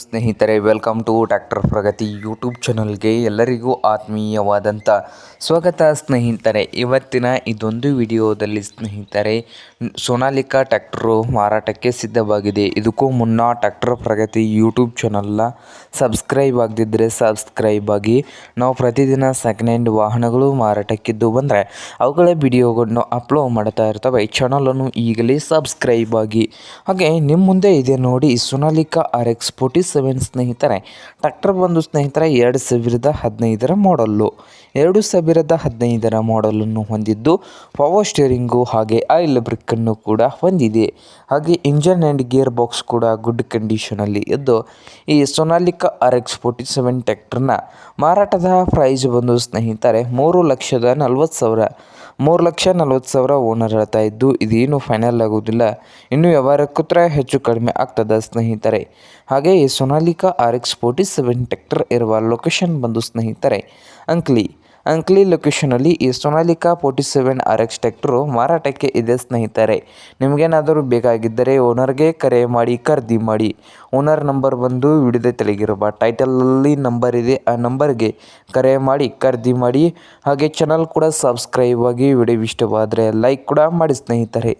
ಸ್ನೇಹಿತರೆ, welcome to tractor Pragati YouTube ಚಾನಲ್ಗೆ ಎಲ್ಲರಿಗೂ ಆತ್ಮೀಯವಾದಂಥ ಸ್ವಾಗತ. ಸ್ನೇಹಿತರೆ, ಇವತ್ತಿನ ಇದೊಂದು ವಿಡಿಯೋದಲ್ಲಿ ಸ್ನೇಹಿತರೆ, ಸೋನಾಲಿಕಾ ಟ್ರ್ಯಾಕ್ಟರು ಮಾರಾಟಕ್ಕೆ ಸಿದ್ಧವಾಗಿದೆ. ಇದಕ್ಕೂ ಮುನ್ನ ಟ್ರ್ಯಾಕ್ಟರ್ ಪ್ರಗತಿ ಯೂಟ್ಯೂಬ್ ಚಾನಲ್ನ ಸಬ್ಸ್ಕ್ರೈಬ್ ಆಗದಿದ್ದರೆ ಸಬ್ಸ್ಕ್ರೈಬ್ ಆಗಿ. ನಾವು ಪ್ರತಿದಿನ ಸೆಕೆಂಡ್ ಹ್ಯಾಂಡ್ ವಾಹನಗಳು ಮಾರಾಟಕ್ಕಿದ್ದು ಬಂದರೆ ಅವುಗಳ ವಿಡಿಯೋಗಳನ್ನು ಅಪ್ಲೋಡ್ ಮಾಡ್ತಾ ಇರ್ತವೆ. ಈ ಚಾನಲನ್ನು ಈಗಲೇ ಸಬ್ಸ್ಕ್ರೈಬ್ ಆಗಿ. ಹಾಗೆ ನಿಮ್ಮ ಮುಂದೆ ಇದೆ ನೋಡಿ ಸೋನಾಲಿಕಾ RX 47 ಸ್ನೇಹಿತರೆ. ಟ್ರ್ಯಾಕ್ಟರ್ ಬಂದು ಸ್ನೇಹಿತರೆ 2015ರ ಮಾಡಲ್ಲು. 2015ರ ಮಾಡಲನ್ನು ಹೊಂದಿದ್ದು ಪವರ್ ಸ್ಟೇರಿಂಗು ಹಾಗೆ ಆಯಿಲ್ ಬ್ರೇಕನ್ನು ಕೂಡ ಹೊಂದಿದೆ. ಹಾಗೆ ಇಂಜನ್ ಆ್ಯಂಡ್ ಗೇರ್ ಬಾಕ್ಸ್ ಕೂಡ ಗುಡ್ ಕಂಡೀಷನಲ್ಲಿ ಇದ್ದು, ಈ ಸೋನಾಲಿಕಾ RX 47 ಟ್ರ್ಯಾಕ್ಟರ್ನ ಮಾರಾಟದ ಪ್ರೈಸ್ ಬಂದು ಸ್ನೇಹಿತರೆ 3,40,000. 3,40,000 ಓನರ್ ಹೇಳ್ತಾ ಇದ್ದು, ಇದೇನು ಫೈನಲ್ ಆಗೋದಿಲ್ಲ, ಇನ್ನು ವ್ಯವಹಾರ ಕೂತ್ರೆ ಹೆಚ್ಚು ಕಡಿಮೆ ಆಗ್ತದೆ ಸ್ನೇಹಿತರೆ. ಹಾಗೆ ಈ ಸೋನಾಲಿಕಾ RX 47 ಟ್ರ್ಯಾಕ್ಟರ್ ಇರುವ ಲೊಕೇಶನ್ ಬಂದು ಸ್ನೇಹಿತರೆ ಅಂಕ್ಲಿ ಲೊಕೇಶನಲ್ಲಿ ಈ ಸೋನಾಲಿಕಾ 47 RX ಟ್ರ್ಯಾಕ್ಟರು ಮಾರಾಟಕ್ಕೆ ಇದೆ ಸ್ನೇಹಿತರೆ. ನಿಮಗೇನಾದರೂ ಬೇಕಾಗಿದ್ದರೆ ಓನರ್ಗೆ ಕರೆ ಮಾಡಿ ಖರೀದಿ ಮಾಡಿ. ಓನರ್ ನಂಬರ್ ಬಂದು ವಿಡಿಯೋದ ತೆಳಗಿರುವ ಟೈಟಲಲ್ಲಿ ನಂಬರ್ ಇದೆ, ಆ ನಂಬರ್ಗೆ ಕರೆ ಮಾಡಿ ಖರೀದಿ ಮಾಡಿ. ಹಾಗೆ ಚಾನಲ್ ಕೂಡ ಸಬ್ಸ್ಕ್ರೈಬ್ ಆಗಿ. ವಿಡಿಯೋ ಇಷ್ಟವಾದರೆ ಲೈಕ್ ಕೂಡ ಮಾಡಿ ಸ್ನೇಹಿತರೆ.